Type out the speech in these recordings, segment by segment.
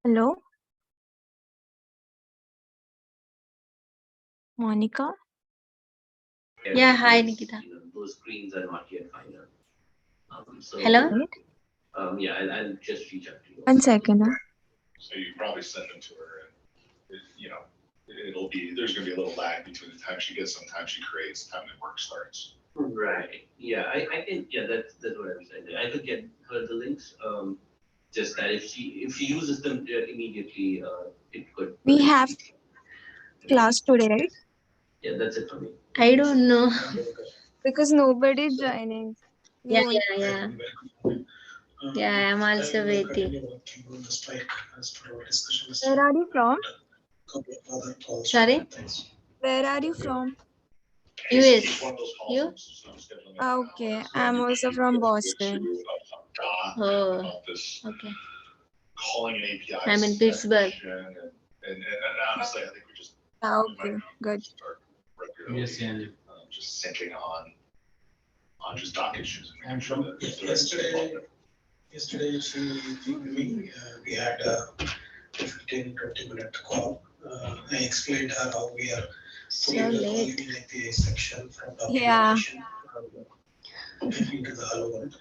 Hello, Monica. Yeah, hi Nikita. Those screens are not yet final. Hello? Wait, I'll just reach out to you. 1 second. So you probably send them to her, and there's going to be a little lag between the time she gets them, time she creates, the time the work starts. Right. Yeah, I can. Yeah, that's what I was saying. I could get her the links. Just that if she uses them immediately, it could. We have class today, right? Yeah, that's it for me. I don't know. Because nobody is joining. Yeah, You yeah. Yeah, I'm also waiting. Where are you from? Sorry? Where are you from? US. You? Okay, I'm also from Boston. Oh, About this okay. calling an API. I'm in Pittsburgh. And honestly, I think we Okay, might good. start regularly, just syncing on just doc issues and making sure that Yesterday, she pinged me. We had a 15-20 minute call. I explained her how we are So putting the late. calling API section from Yeah. documentation into the Hello World.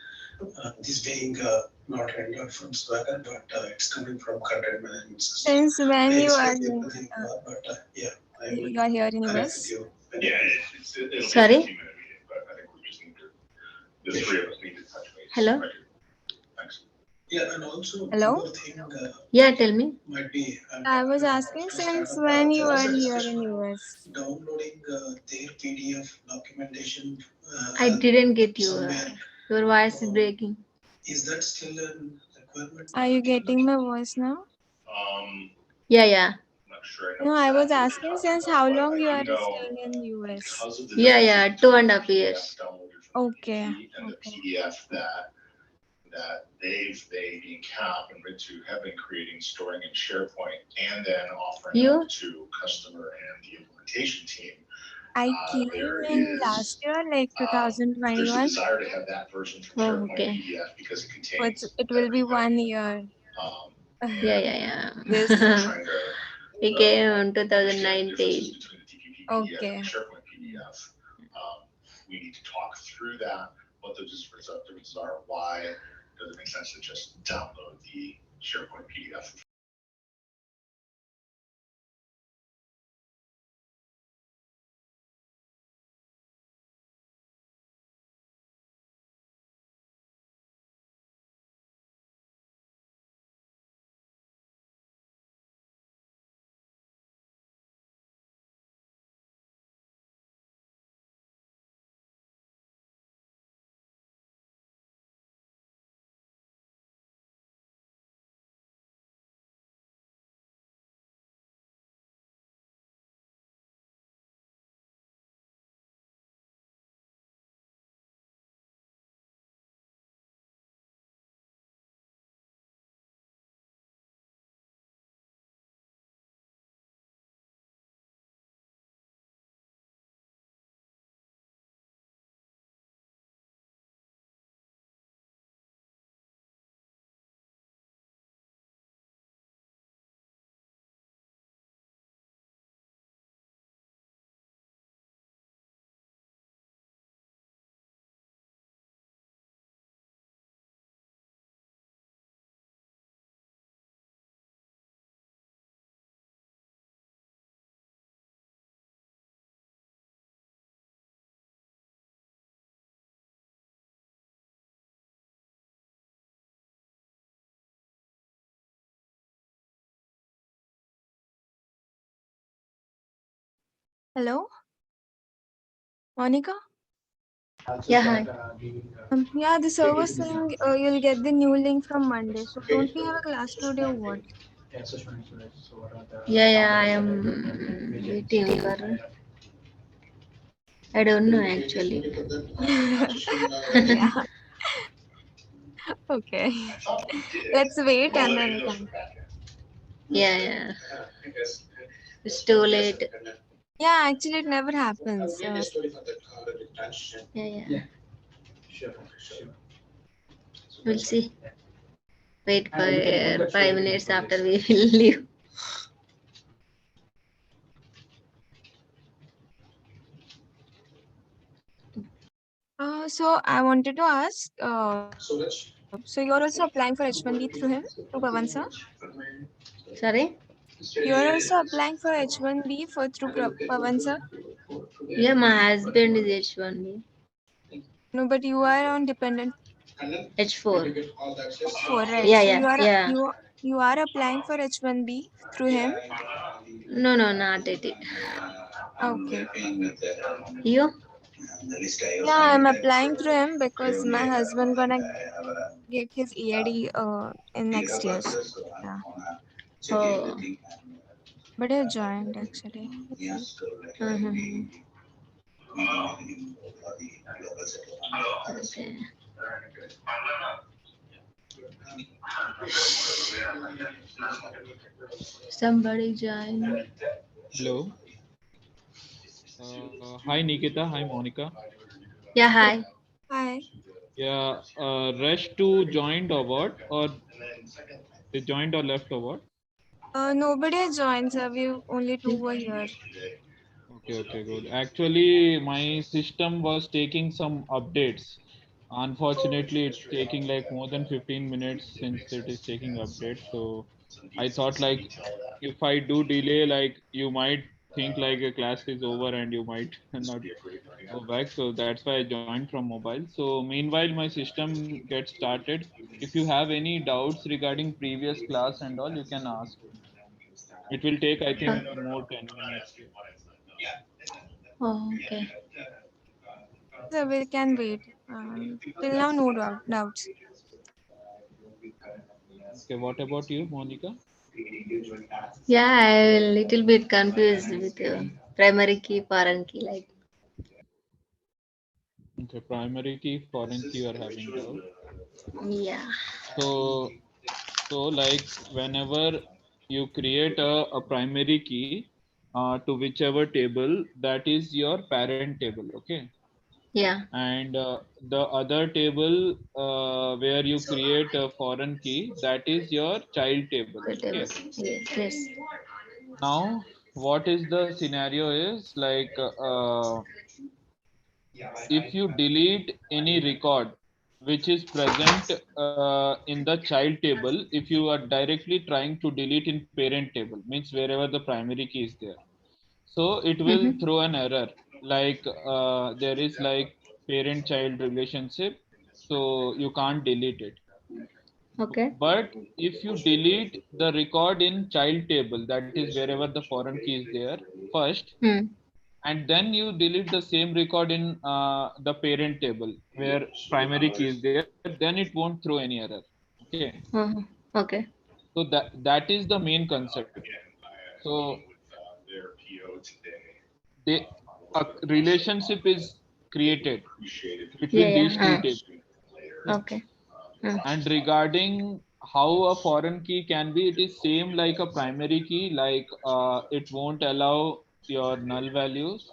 This being not rendered from Swagger, but it's coming from content management system. Since when I you are explained everything to her, but I will you are here in connect US? with you. Yeah, it'll be a Sorry? 15-minute meeting, but I think we just need to, the three of us need to touch base. Hello? Thanks. Yeah, and also Hello? one more thing Yeah, tell me. might be. I was asking since when you are here in US? Downloading their PDF documentation. I didn't get you. Somewhere. Your voice is breaking. Is that still a requirement? Are you getting my voice now? Yeah, yeah. I'm not sure. No, I was exactly what asking you're since talking how about, but long I you do are know staying in US? because of the Yeah, difference yeah, between 2.5 the years. PDF downloaded from Okay, the and okay. the PDF that they being CAP and Ritu have been creating, storing in SharePoint, and then offering You? up to customer and the implementation team. I came There in is last year, like there's a 2021. desire to have that version from Oh, SharePoint okay. PDF because it So contains it will be everything. 1 year. Yeah, yeah, This yeah. Trying to We came in understand the 2019. differences between the TPP PDF Okay. and the SharePoint PDF. We need to talk through that, what those differences are, why does it make sense to just download the SharePoint PDF. Hello, Monica? Yeah, hi. Yeah, the server saying you'll get the new link from Monday. So don't we have a class today or what? Yeah, yeah, I am waiting for. I don't know actually. Yeah, okay. Let's wait and then come. Yeah, yeah. It's too late. Yeah, actually, it never happens. Yeah, yeah. We'll see. Wait for 5 minutes after we will leave. So I wanted to ask, Suraj? so you're also applying for H1B through him, through Pawan sir? Sorry? You're also applying for H1B for through Pawan sir? Yeah, my husband is H1B. No, but you are on dependent H4. H4, right? Yeah, So yeah. you are applying for H1B through him? No, not it. Okay. You? Yeah, I'm applying through him because my husband gonna get his EAD in next year. So, yeah. Oh. But I joined actually. Mhm. Okay. Somebody join. Hello. Hi Nikita. Hi Monica. Yeah, hi. Hi. Yeah. Rush to joined or what? Or they joined or left or what? Nobody has joined, sir. We only two were here. Okay. Good. Actually, my system was taking some updates. Unfortunately, it's taking like more than 15 minutes since it is taking updates. So I thought like if I do delay, like you might think like a class is over and you might not go back. So that's why I joined from mobile. So meanwhile, my system gets started. If you have any doubts regarding previous class and all, you can ask. It will take, I think, more 10 minutes. Oh, okay. So we can wait. Till now, no doubts. Okay, what about you, Monica? Yeah, I'm a little bit confused with primary key, foreign key. Like, Okay, primary key, foreign key you are having doubt. yeah. So, like whenever you create a primary key to whichever table, that is your parent table, okay? Yeah. And the other table where you create a foreign key, that is your child table, Whatever. okay? Yes. Now, what is the scenario is like if you delete any record which is present in the child table, if you are directly trying to delete in parent table, means wherever the primary key is there, so it will Mm-hmm. throw an error like there is like parent child relationship, so you can't delete it. Okay. But if you delete the record in child table, that is wherever the foreign key is there first, Hmm. and then you delete the same record in the parent table where primary key is there, then it won't throw any error, okay? Uh-huh. Okay. So that is the main concept. So they a relationship is created between Yeah. these two tables, okay? Okay. Uh, And regarding how a foreign key can be, it is same like a primary key, like it won't allow your null values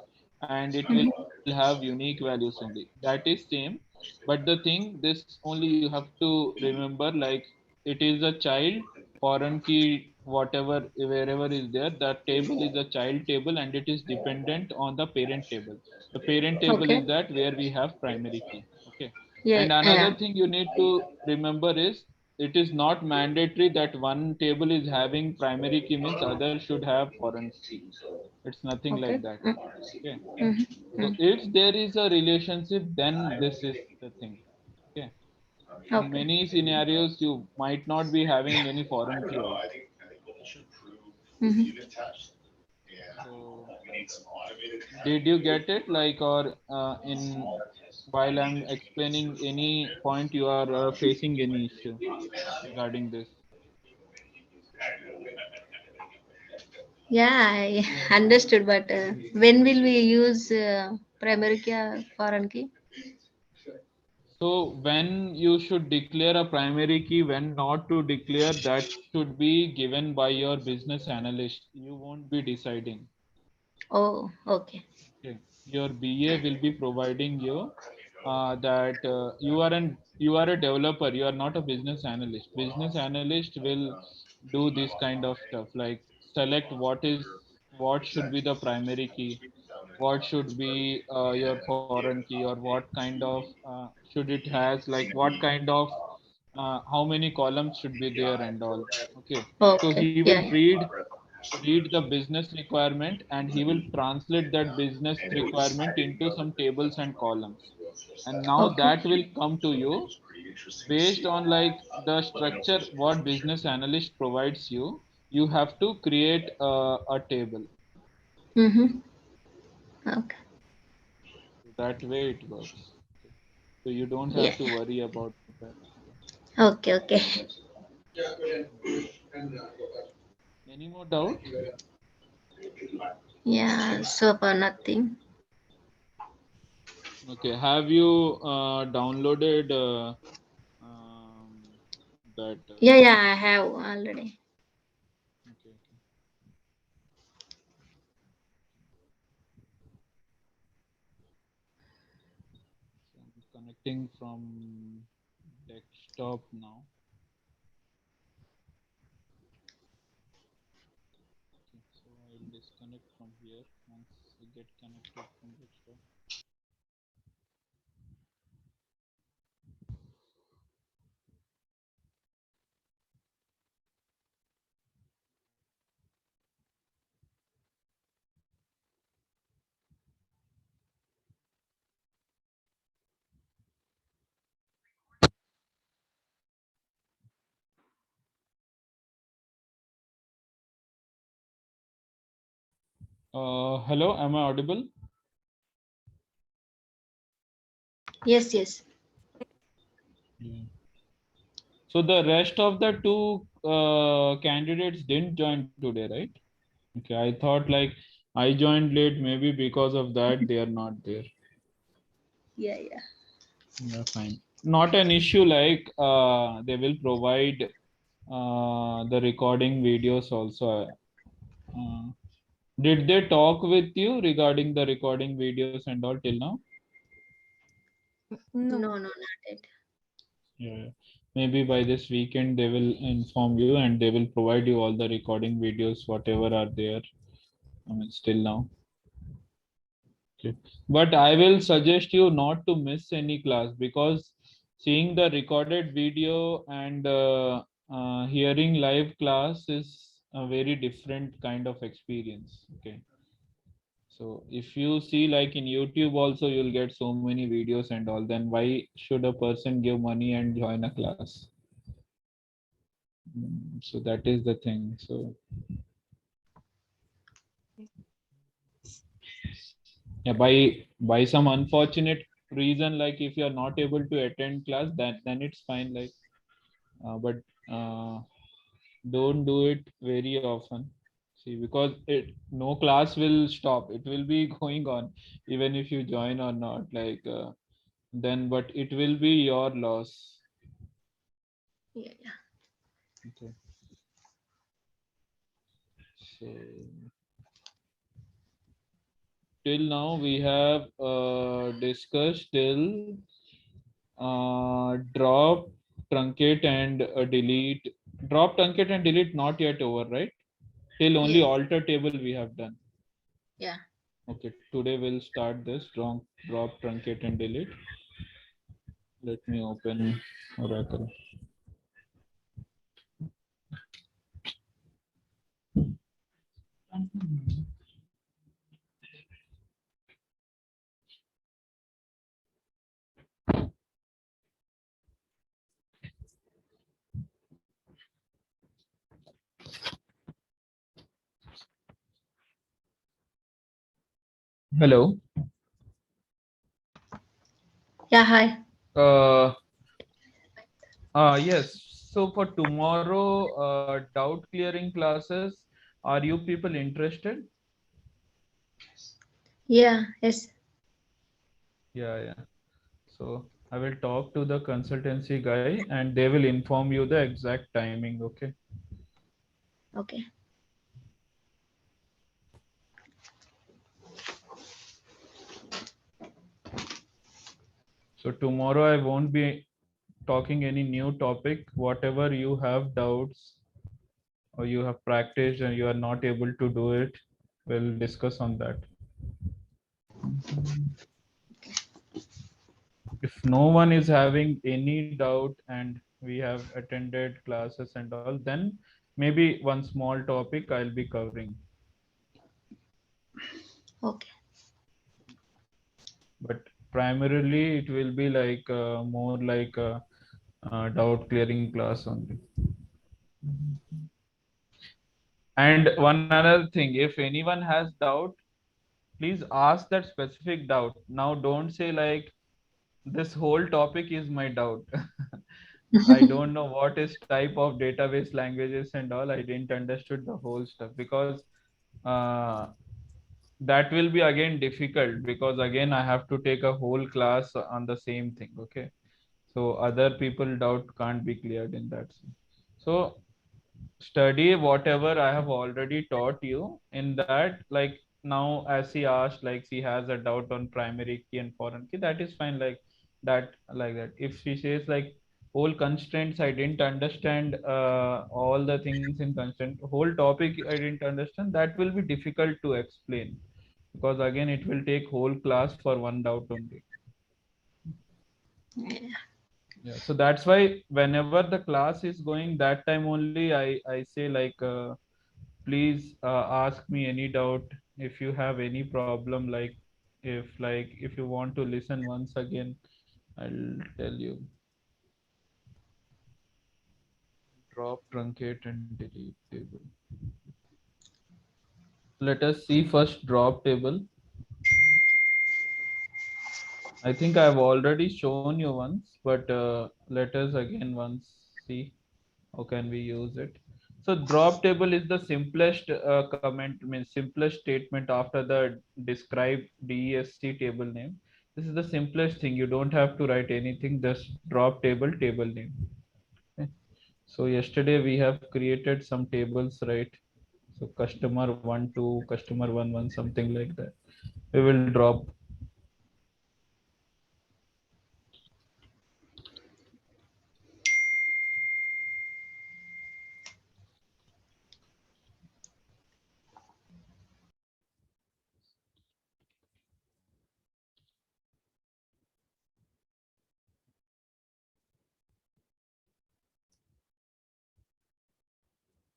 and it will have unique values only. That is same. But the thing, this only you have to remember, like it is a child foreign key, whatever, wherever is there, that table is a child table and it is dependent on the parent table. The parent table okay. is that where we have primary key, okay? Yeah. And another Yeah. thing you need to remember is it is not mandatory that one table is having primary key means other should have foreign key. It's nothing Okay. like that. Okay. Mm-hmm. So if there is a relationship, then this is the thing. Okay. In Okay. many scenarios, you might not be having any I foreign don't key know. also. I think we should prove Mm-hmm. unit test. And So we need some automated. did you get it? Like, or in while I'm explaining any point, you are facing any issue regarding this? Yeah, I understood. But when will we use primary key or foreign key? So when you should declare a primary key, when not to declare, that should be given by your business analyst. You won't be deciding. Oh, okay. Okay. Your BA will be providing you that you are a developer, you are not a business analyst. Business analyst will do this kind of stuff, like select what should be the primary key, what should be your foreign key, or what kind of should it has, like what kind of how many columns should be there and all. Okay, so Okay. he will Yeah. read the business requirement and he will translate that business requirement into some tables and columns, and now Okay. that will come to you based on like the structure what business analyst provides you. You have to create a table. Mm-hmm. Okay. That way it works. So you don't Yeah. have to worry about that. Okay. Okay. Any more doubt? Yeah. So far nothing. Okay, have you downloaded that Yeah. Yeah. I have already. okay, okay. So I'm connecting from desktop now. Okay, so I'll disconnect from here once I get connected from desktop. Hello, am I audible? Yes. Yes. Yeah. So the rest of the two candidates didn't join today, right? Okay, I thought like I joined late, maybe because of that they are not there. Yeah. Yeah. Yeah, fine. Not an issue. Like they will provide the recording videos also. Uh, did they talk with you regarding the recording videos and all till now? No. No. No. Not it. Yeah. Maybe by this weekend they will inform you and they will provide you all the recording videos, whatever are there. I mean, still now. Okay. But I will suggest you not to miss any class, because seeing the recorded video and hearing live class is a very different kind of experience. Okay. So if you see like in YouTube also you'll get so many videos and all, then why should a person give money and join a class? So that is the thing. So yeah, by some unfortunate reason, like if you are not able to attend class, then it's fine. Like but uh, don't do it very often. See, because it no class will stop. It will be going on even if you join or not. Like then, but it will be your loss. Yeah. Yeah. Okay. So till now we have discussed till drop, truncate, and delete. Drop, truncate, and delete not yet over, right? Till only Yes. alter table we have done. Yeah. Okay, today we'll start this drop, truncate, and delete. Let me open Oracle. Hello. Yeah. Hi. Uh, yes. So for tomorrow, doubt clearing classes, are you people interested? Yeah. Yes. Yeah, yeah. So I will talk to the consultancy guy and they will inform you the exact timing. Okay. Okay. So tomorrow I won't be talking any new topic. Whatever you have doubts or you have practiced and you are not able to do it, we'll discuss on that. If no one is having any doubt and we have attended classes and all, then maybe one small topic I'll be covering. Okay. But primarily it will be like more like a doubt clearing class only. And one another thing, if anyone has doubt, please ask that specific doubt. Now don't say like this whole topic is my doubt. I don't know what is type of database languages and all. I didn't understood the whole stuff because uh, that will be again difficult because again I have to take a whole class on the same thing. Okay, so other people doubt can't be cleared in that sense. So study whatever I have already taught you in that. Like now, as he asked, like she has a doubt on primary key and foreign key. That is fine. Like that. If she says like whole constraints, I didn't understand all the things in constraint. Whole topic I didn't understand. That will be difficult to explain because again it will take whole class for one doubt only. Yeah, so that's why whenever the class is going, that time only I say like please ask me any doubt. If you have any problem, if you want to listen once again, I'll tell you. Drop, truncate and delete table. Let us see first drop table. I think I've already shown you once, but let us again once see how can we use it. So drop table is the simplest comment, means simplest statement after the describe DESC table name. This is the simplest thing. You don't have to write anything, just drop table name. Okay. So yesterday we have created some tables, right? So customer 1 2, customer 1 1, something like that. We will drop.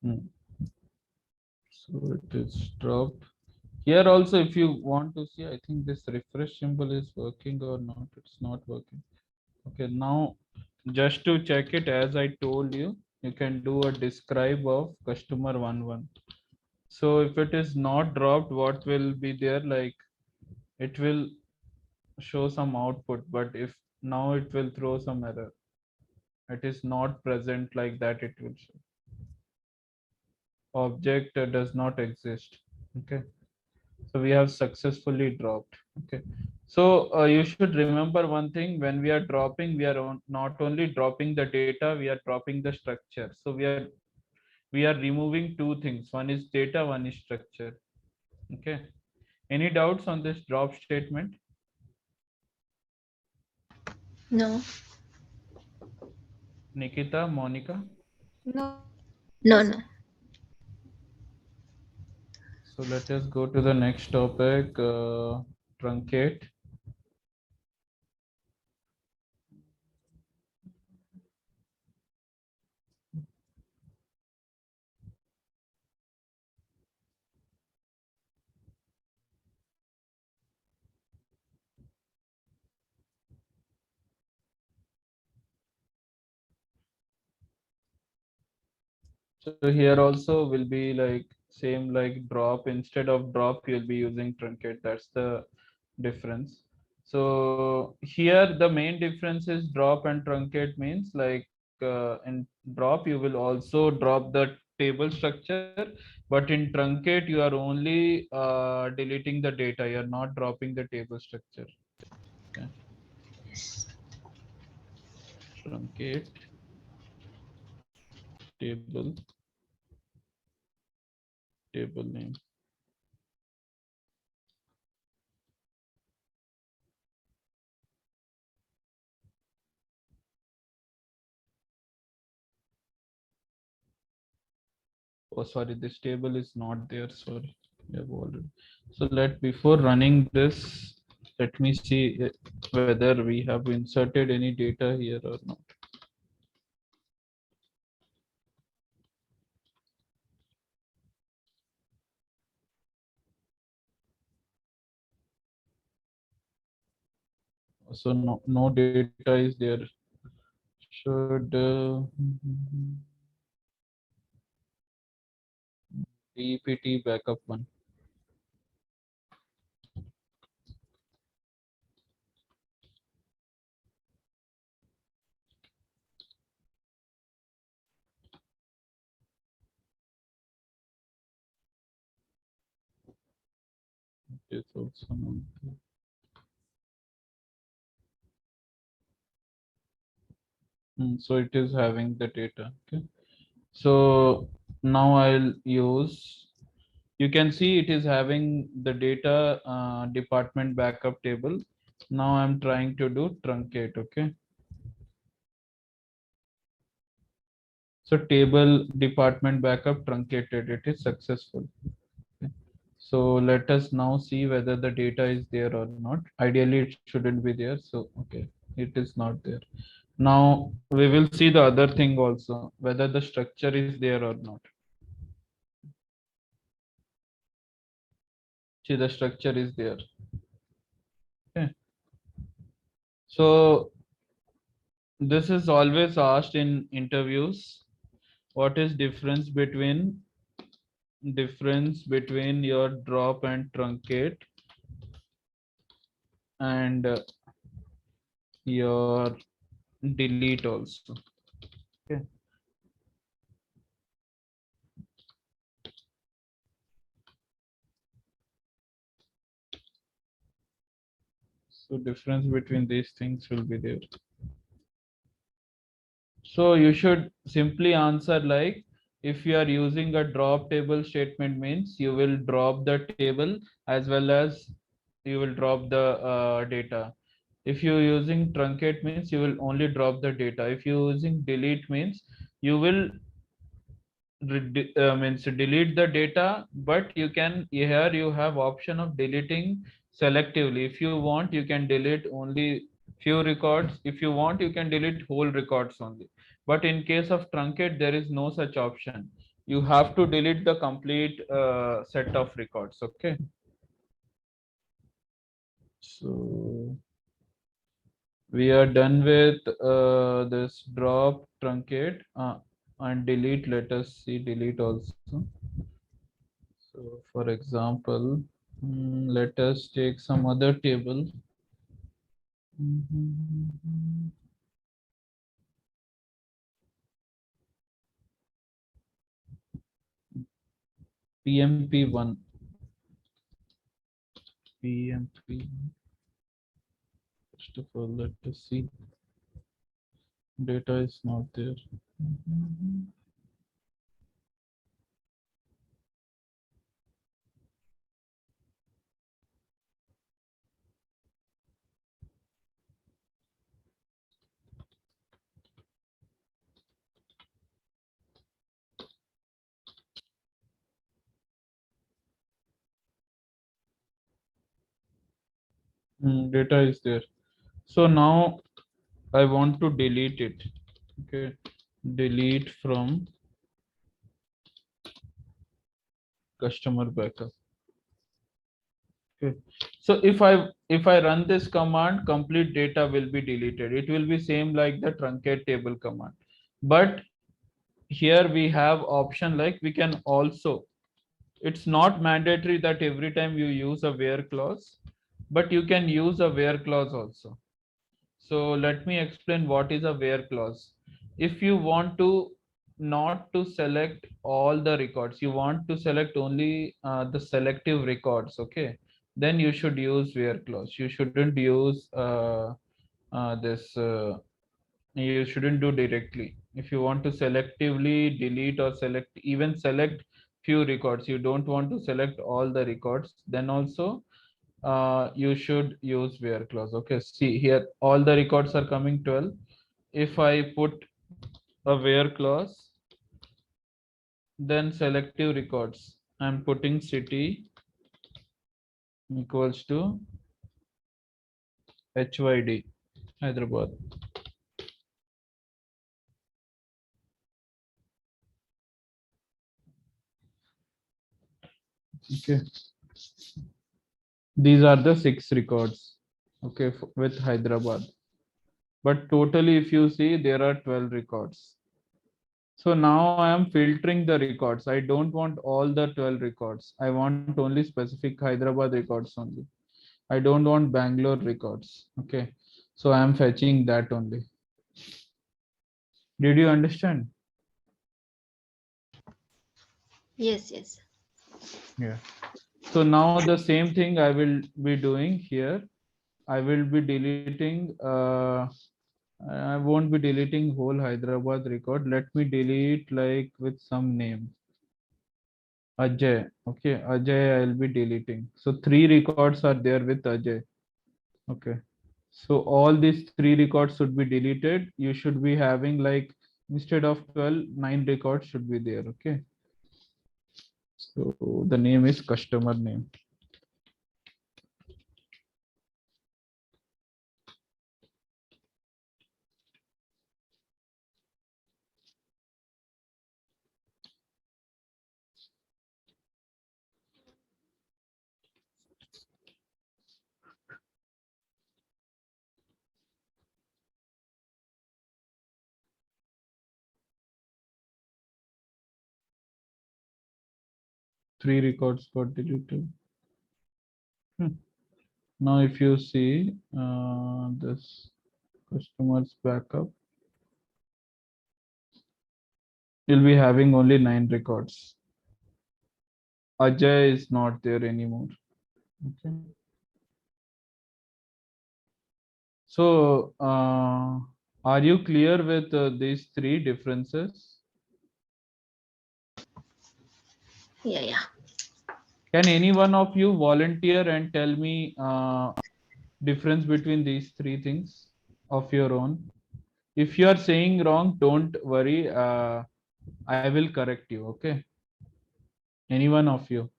Hmm. So it is dropped. Here also, if you want to see, I think this refresh symbol is working or not. It's not working. Okay, now just to check it, as I told you, you can do a describe of customer 1 1. So if it is not dropped, what will be there? Like it will show some output, but if now it will throw some error. It is not present like that. It will show object does not exist. Okay. So we have successfully dropped. Okay. So you should remember one thing: when we are dropping, we are not only dropping the data, we are dropping the structure. So we are removing two things. One is data, one is structure. Okay. Any doubts on this drop statement? No. Nikita, Monica. No, No, sir. no. So let us go to the next topic. Truncate. So here also will be like same like drop. Instead of drop, you'll be using truncate. That's the difference. So here the main difference is drop and truncate means like in drop you will also drop the table structure, but in truncate you are only deleting the data. You are not dropping the table structure. Okay. Truncate table name. Oh, sorry, this table is not there. Sorry, we have already. So before running this, let me see whether we have inserted any data here or not. So no data is there. Should DPT backup one. It's also not there. So it is having the data. Okay. So now I'll use, you can see it is having the data department backup table. Now I'm trying to do truncate. Okay. So table department backup truncated, it is successful. Okay. So let us now see whether the data is there or not. Ideally it shouldn't be there. So okay, it is not there. Now we will see the other thing also, whether the structure is there or not. See, the structure is there. Okay. So this is always asked in interviews. What is difference between your drop and truncate and your delete also? Okay. So difference between these things will be there. So you should simply answer like, if you are using a drop table statement means you will drop the table as well as you will drop the data. If you're using truncate means you will only drop the data. If you're using delete means you will means delete the data, but you can, here you have option of deleting selectively. If you want, you can delete only few records. If you want, you can delete whole records only. But in case of truncate, there is no such option. You have to delete the complete set of records. Okay. So we are done with this drop, truncate, and delete. Let us see delete also. So for example, let us take some other table. PMP1. PMP. First of all, let us see. Data is not there. Data is there. So now I want to delete it. Okay, delete from customer backup. Okay, so if I run this command, complete data will be deleted. It will be same like the truncate table command, but here we have option like we can also, it's not mandatory that every time you use a where clause, but you can use a where clause also. So let me explain what is a where clause. If you want to not to select all the records, you want to select only the selective records, okay, then you should use where clause. You shouldn't use this you shouldn't do directly. If you want to selectively delete or select few records, you don't want to select all the records, then also you should use where clause. Okay, see here all the records are coming 12. If I put a where clause, then selective records. I'm putting city equals to HYD, Hyderabad. Okay. These are the 6 records. Okay, with Hyderabad. But totally, if you see, there are 12 records. So now I am filtering the records. I don't want all the 12 records. I want only specific Hyderabad records only. I don't want Bangalore records. Okay. So I am fetching that only. Did you understand? Yes, yes. Yeah. So now the same thing I will be doing here. I will be deleting, I won't be deleting whole Hyderabad record. Let me delete like with some name. Ajay. Okay, Ajay I'll be deleting. So 3 records are there with Ajay. Okay. So all these 3 records should be deleted. You should be having like instead of 12, 9 records should be there. Okay. So the name is customer name. Three records got deleted. Now if you see this customers backup, you'll be having only 9 records. Ajay is not there anymore. Okay. So are you clear with these 3 differences? Yeah, yeah. Can any one of you volunteer and tell me difference between these 3 things of your own? If you are saying wrong, don't worry. I will correct you. Okay. Any one of you?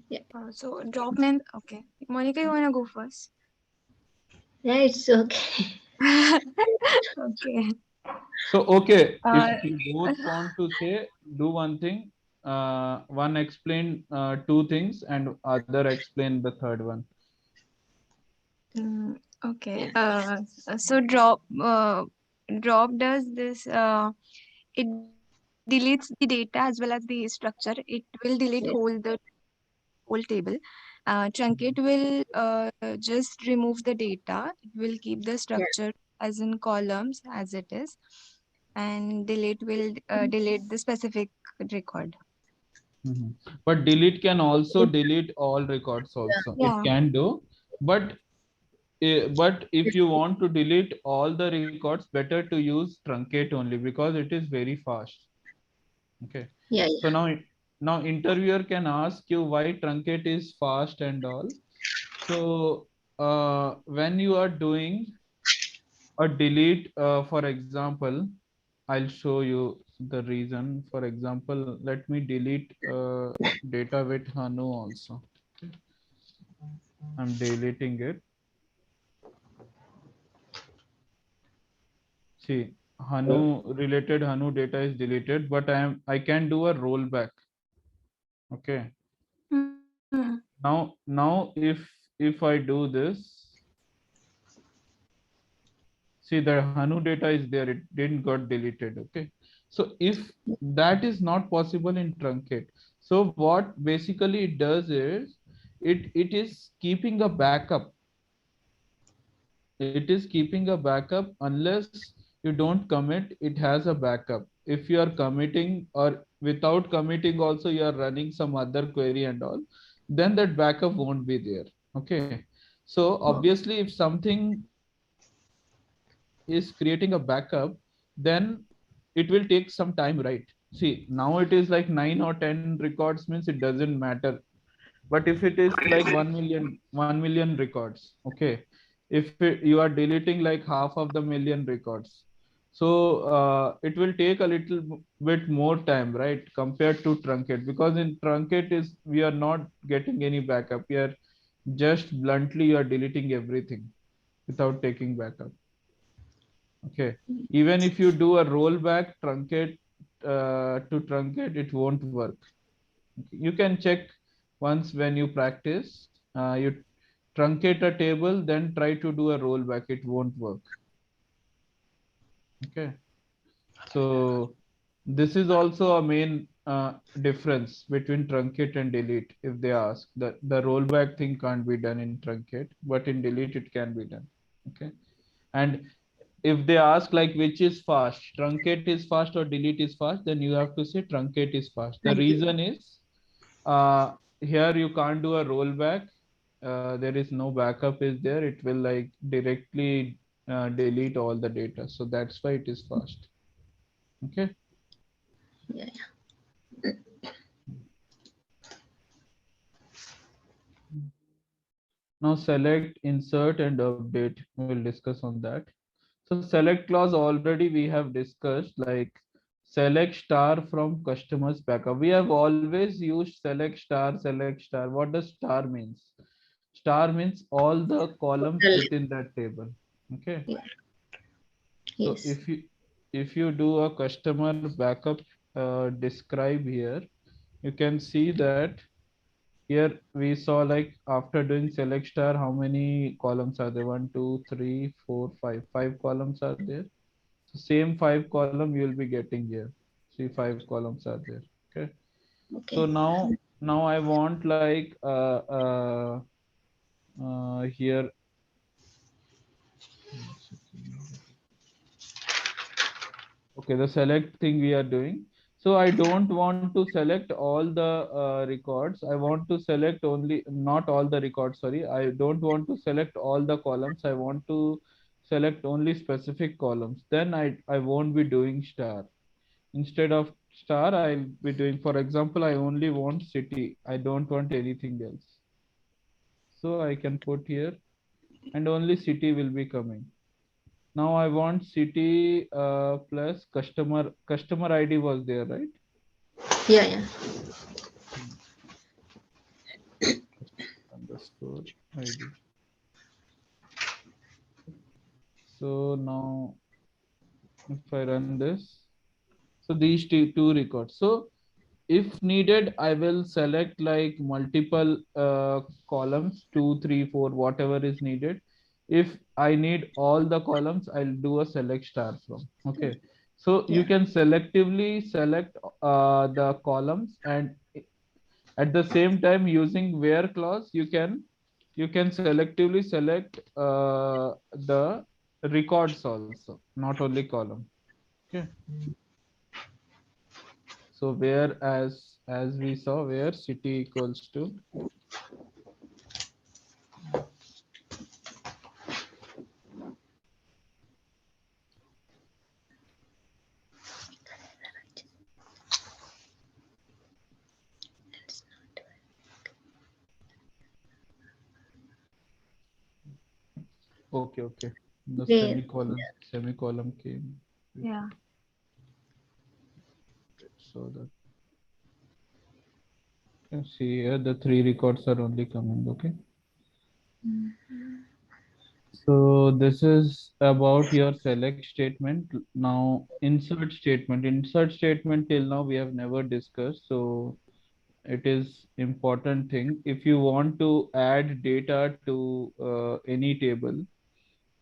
Yeah. So drop means okay. Monica, you wanna go first? Yeah, it's okay. Okay. So, okay, Uh, if you both want to say, do one thing. One explain 2 things and other explain the third one. okay. Yeah. So drop does this. It deletes the data as well as the structure. It will delete Yeah. whole table. Truncate will just remove the data. It will keep the Yeah. structure as in columns as it is, and delete will delete the specific record. Mhm. But delete can also delete all records also. It Yeah. can do, but but if you want to delete all the records, better to use truncate only because it is very fast. Okay. Yeah, So yeah. now interviewer can ask you why truncate is fast and all. So when you are doing a delete, for example, I'll show you the reason. For example, let me delete data with Hanu also. I'm deleting it. See, Hanu related Hanu data is deleted, but I can do a rollback. Okay. Hmm. Now if I do this, see the Hanu data is there, it didn't got deleted. Okay. So if that is not possible in truncate, so what basically it does is it is keeping a backup. It is keeping a backup unless you don't commit, it has a backup. If you are committing or without committing also you are running some other query and all, then that backup won't be there. Okay. So Oh, obviously if something is creating a backup, then it will take some time, right? See, now it is like 9 or 10 records means it doesn't matter. But if it is like 1 million records, okay, if you are deleting like half of the million records, So it will take a little bit more time, right, compared to truncate, because in truncate is we are not getting any backup. We are just bluntly you are deleting everything without taking backup. Okay, even if you do a rollback truncate to truncate, it won't work. Okay. You can check once when you practice. You truncate a table, then try to do a rollback. It won't work. Okay. So this is also a main difference between truncate and delete. If they ask, the rollback thing can't be done in truncate, but in delete it can be done. Okay. And if they ask like which is fast, truncate is fast or delete is fast, then you have to say truncate is fast. The reason is here you can't do a rollback. There is no backup is there. It will like directly delete all the data. So that's why it is fast. Okay. Yeah. Now select, insert and update. We will discuss on that. So select clause already we have discussed, like select star from customers backup. We have always used select star, select star. What does star means? Star means all the columns Well, within that table. Okay. yeah. So Yes. if you do a customer backup describe here, you can see that here we saw like after doing select star, how many columns are there? 1, 2, 3, 4, 5. 5 columns are there. So same 5 column you will be getting here. See, 5 columns are there. Okay. Okay. So now I want like here. Okay, the select thing we are doing. So I don't want to select all the records. I want to select only, not all the records, sorry. I don't want to select all the columns. I want to select only specific columns. Then I won't be doing star. Instead of star, I'll be doing, for example, I only want city. I don't want anything else. So I can put here and only city will be coming. Now I want city plus customer ID was there, right? Yeah, yeah. Underscore ID. So now if I run this, so these two records. So if needed, I will select like multiple columns, 2, 3, 4, whatever is needed. If I need all the columns, I'll do a select star from. Okay. So you Yeah. can selectively select the columns, and at the same time using where clause, you can selectively select the records also, not only column. Okay. So where, as we saw, where city equals to okay, the Where? semicolon came Yeah. so that you can see here the 3 records are only coming. Okay. So this is about your select statement. Now insert statement. Insert statement till now we have never discussed. So it is important thing. If you want to add data to any table,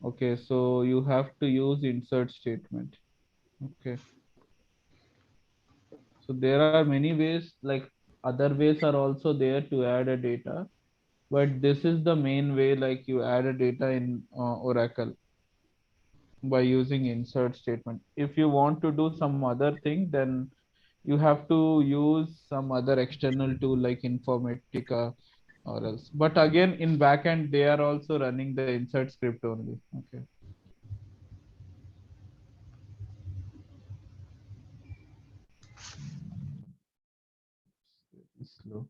okay, so you have to use insert statement. Okay. So there are many ways, like other ways are also there to add a data, but this is the main way, like you add a data in Oracle by using insert statement. If you want to do some other thing, then you have to use some other external tool like Informatica or else. But again, in backend, they are also running the insert script only. Okay. Slow.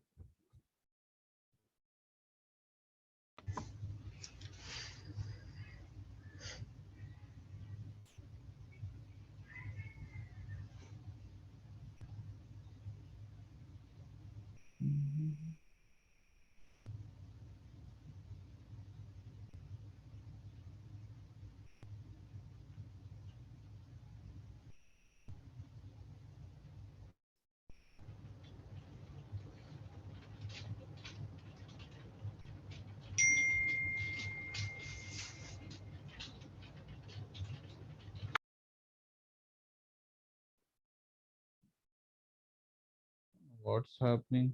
What's happening?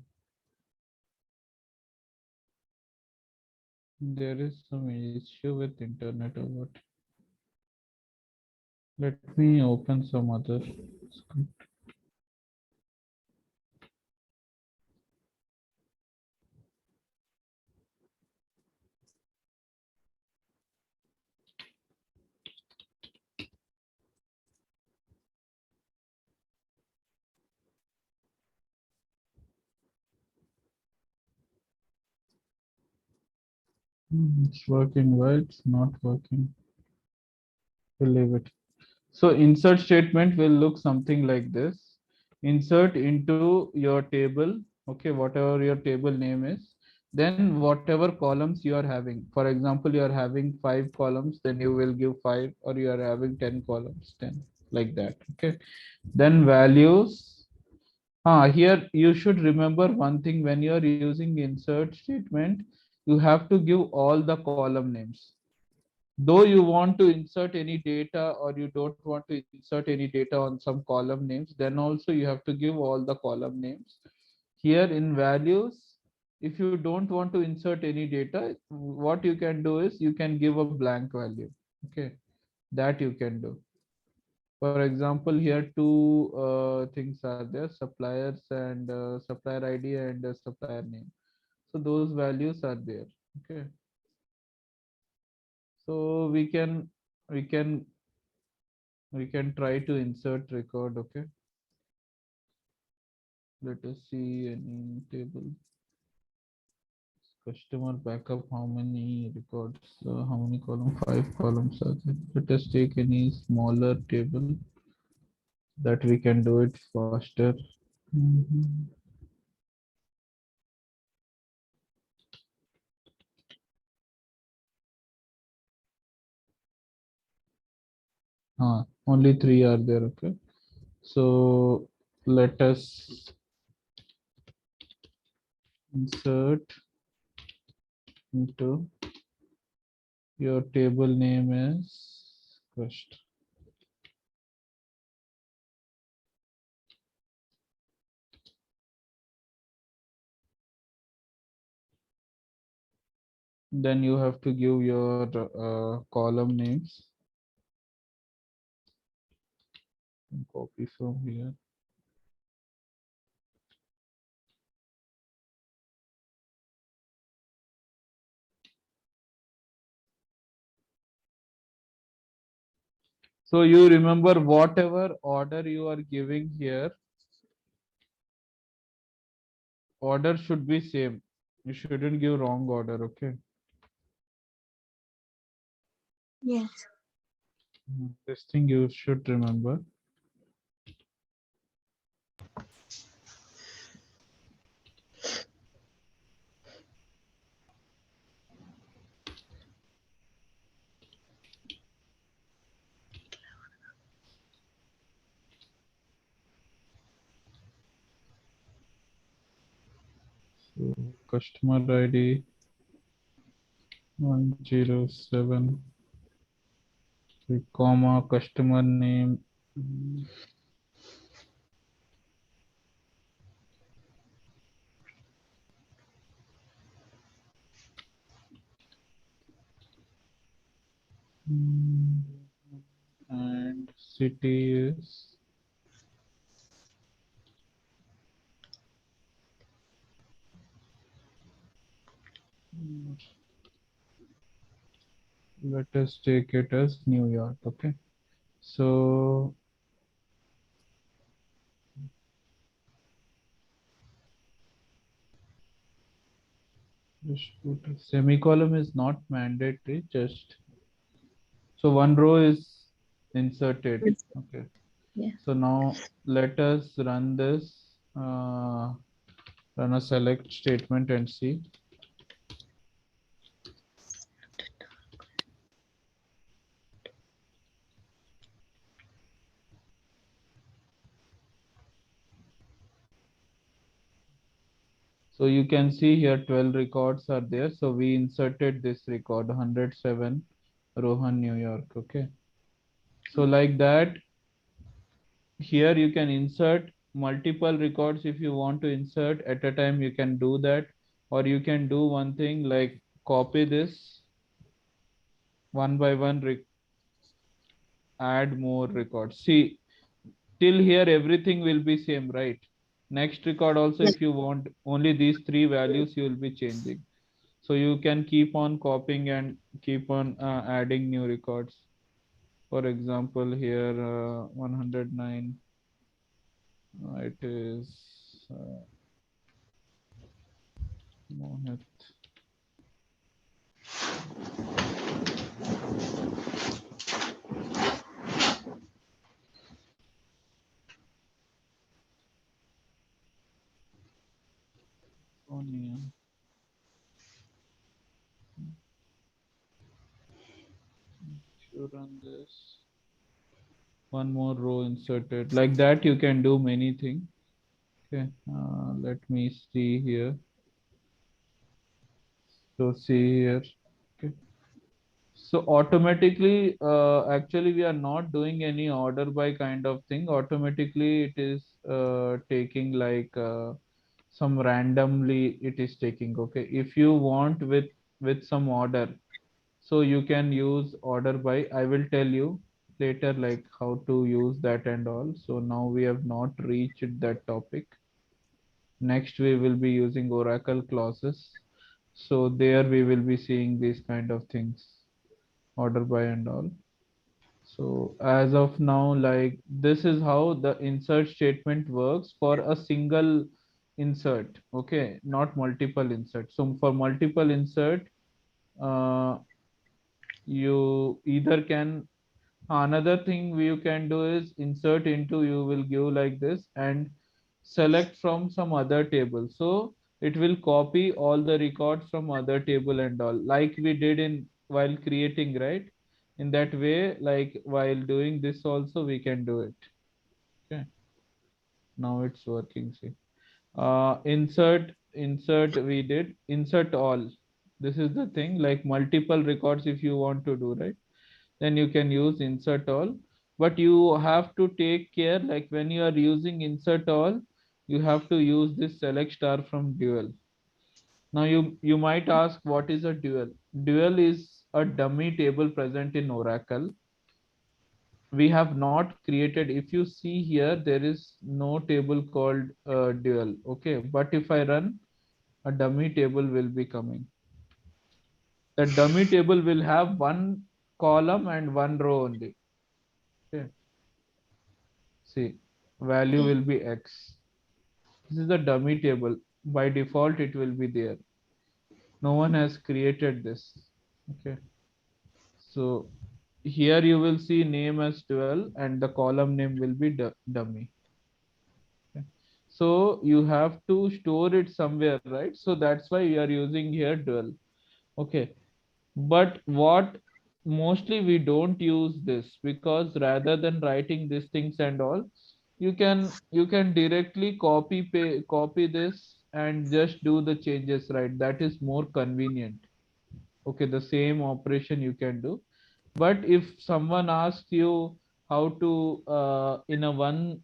There is some issue with internet or what? Let me open some other script. It's working, right? It's not working. We'll leave it. So insert statement will look something like this. Insert into your table, okay, whatever your table name is, then whatever columns you are having. For example, you are having 5 columns, then you will give 5, or you are having 10 columns, 10, like that, okay. Then values. Here you should remember one thing: when you are using insert statement, you have to give all the column names. Though you want to insert any data or you don't want to insert any data on some column names, then also you have to give all the column names. Here in values, if you don't want to insert any data, what you can do is you can give a blank value. Okay, that you can do. For example, here two things are there: suppliers and supplier ID and supplier name. So those values are there. Okay, so we can we can try to insert record. Okay, let us see any table. Customer backup, how many records, how many columns? 5 columns are there. Let us take any smaller table that we can do it faster. Mhm. Only 3 are there. Okay, so let us insert into your table name is first. Then you have to give your column names. Copy from here. So you remember whatever order you are giving here, order should be same. You shouldn't give wrong order. Okay. Yes. This thing you should remember. So customer ID 107, comma, customer name. And city is let us take it as New York. Okay, so just put a semicolon is not mandatory, just so one row is inserted. Okay, Yeah. so now let us run this, run a select statement and see. So you can see here 12 records are there. So we inserted this record 107 Rohan, New York. Okay. So like that, here you can insert multiple records if you want to insert at a time, you can do that. Or you can do one thing like copy this one by one, add more records. See, till here everything will be same, right? Next record also, Yeah. if you want only these three values, you will be changing. So you can keep on copying and keep on adding new records. For example, here 109, it is Mohit. Sonia. Should run this. One more row inserted. Like that, you can do many things. Okay, let me see here. So see here. Okay. So automatically, actually, we are not doing any order by kind of thing. Automatically, it is taking like some randomly it is taking. Okay, if you want with some order, so you can use order by. I will tell you later like how to use that and all. So now we have not reached that topic. Next, we will be using Oracle clauses. So there we will be seeing these kind of things, order by and all. So as of now, like this is how the insert statement works for a single insert. Okay, not multiple insert. So for multiple insert, uh, you either can, another thing you can do is insert into, you will give like this and select from some other table. So it will copy all the records from other table and all, like we did in while creating, right? In that way, like while doing this also we can do it. Okay, now it's working. See, insert we did insert all. This is the thing, like multiple records if you want to do, right? Then you can use insert all. But you have to take care, like when you are using insert all, you have to use this select star from dual. Now you might ask, what is a dual? Dual is a dummy table present in Oracle. We have not created, if you see here, there is no table called dual. Okay, but if I run, a dummy table will be coming. The dummy table will have one column and one row only. Okay, see, value will be X. This is the dummy table. By default, it will be there. No one has created this. Okay. So here you will see name as 12 and the column name will be dummy. Okay. So you have to store it somewhere, right? So that's why we are using here 12. Okay. But what mostly we don't use this, because rather than writing these things and all, you can directly copy this and just do the changes, right? That is more convenient. Okay, the same operation you can do. But if someone asks you how to in a one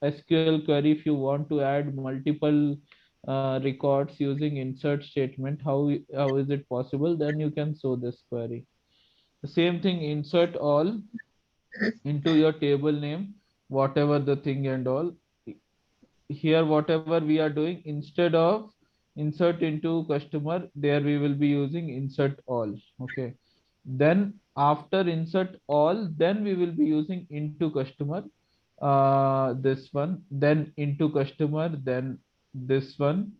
SQL query, if you want to add multiple records using insert statement, how is it possible? Then you can show this query. The same thing, insert all into your table name, whatever the thing and all. Here, whatever we are doing, instead of insert into customer, there we will be using insert all. Okay. Then after insert all, then we will be using into customer, this one, then into customer, then this one,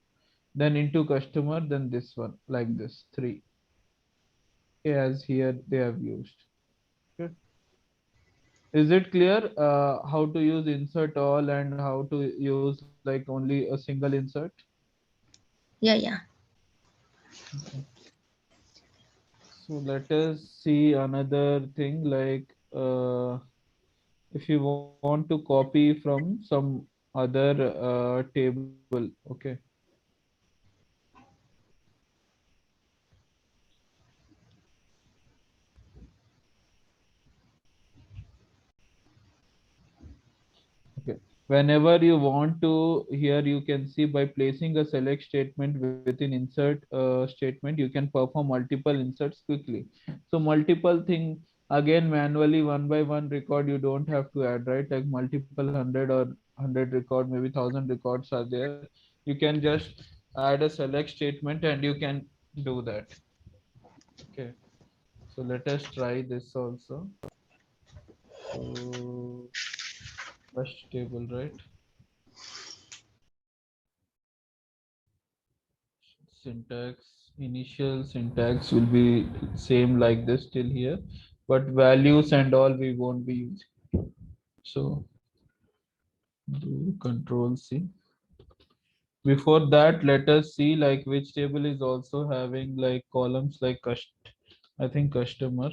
then into customer, then this one, like this three. Okay, as here they have used. Okay. Is it clear how to use insert all and how to use like only a single insert? Yeah, yeah. Okay. So let us see another thing, like if you want to copy from some other table. Okay. Okay. whenever you want to, here you can see by placing a select statement within insert statement, you can perform multiple inserts quickly. So multiple thing, again manually one by one record you don't have to add, right? Like multiple 100 record, maybe 1,000 records are there. You can just add a select statement and you can do that. Okay, so let us try this also. So first table, right? Syntax, initial syntax will be same like this till here, but values and all we won't be using. So do control C. Before that, let us see like which table is also having like columns like I think customer.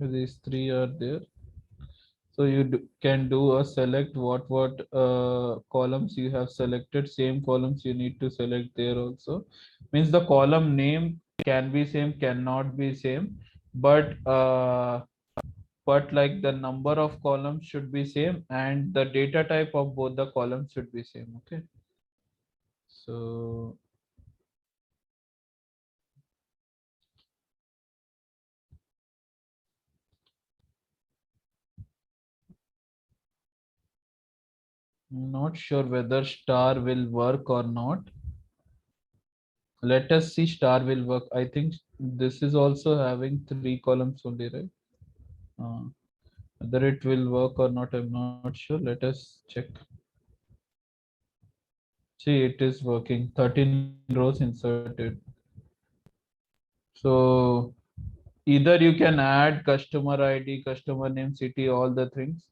These three are there. So you can do a select what columns you have selected. Same columns you need to select there also. Means the column name can be same, cannot be same, but like the number of columns should be same and the data type of both the columns should be same. Okay. So I'm not sure whether star will work or not. Let us see star will work. I think this is also having three columns only, right? Uh, Whether it will work or not, I'm not sure. Let us check. See, it is working. 13 rows inserted. So either you can add customer ID, customer name, city, all the things.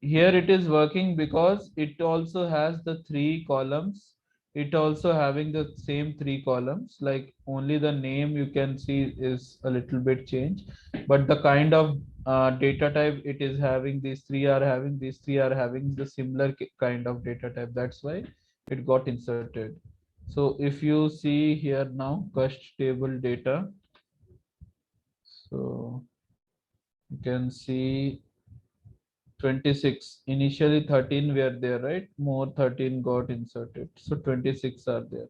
Here it is working because it also has the three columns. It also having the same three columns, like only the name you can see is a little bit changed, but the kind of data type it is having, these three are having the similar kind of data type. That's why it got inserted. So if you see here now, cust table data, so you can see 26. Initially 13 were there, right? More 13 got inserted. So 26 are there.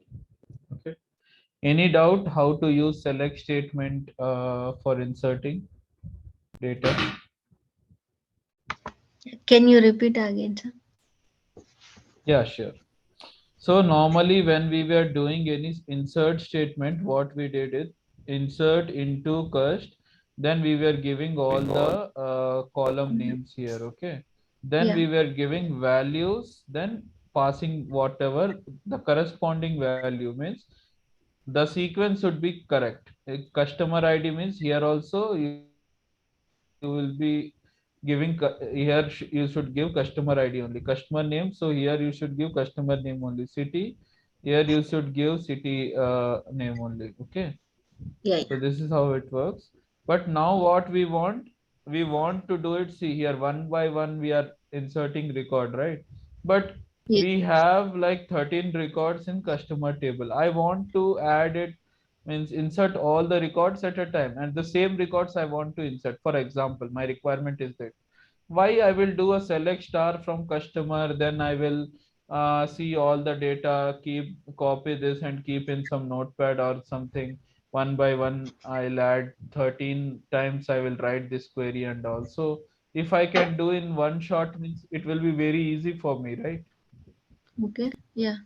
Okay. Any doubt how to use select statement for inserting data? Can you repeat again, sir? Yeah, sure. So normally when we were doing any insert statement, what we did is insert into cust, then we were giving all the column names here, okay? Then Yeah. we were giving values, then passing whatever the corresponding value means the sequence should be correct. Customer ID means here also you will be giving here you should give customer ID only. Customer name, so here you should give customer name only. City, here you should give city name only. Okay. So Yeah. this is how it works. But now what we want to do it. See here, one by one we are inserting record, right? But Yeah. we have like 13 records in customer table. I want to add it, means insert all the records at a time, and the same records I want to insert. For example, my requirement is that why I will do a select star from customer, then I will see all the data, keep copy this and keep in some notepad or something. One by one I'll add 13 times I will write this query, and also if I can do in one shot means it will be very easy for me, right? Okay. Yeah.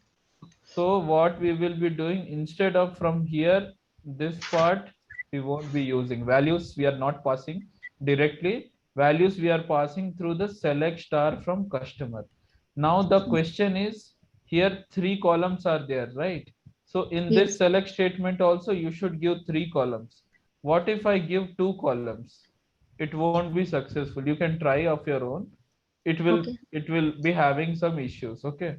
So what we will be doing, instead of from here, this part we won't be using values. We are not passing directly values. We are passing through the select star from customer. Now the question is, here three columns are there, right? So in this Yes. select statement also you should give three columns. What if I give two columns? It won't be successful. You can try of your own. Okay. It will be having some issues. Okay.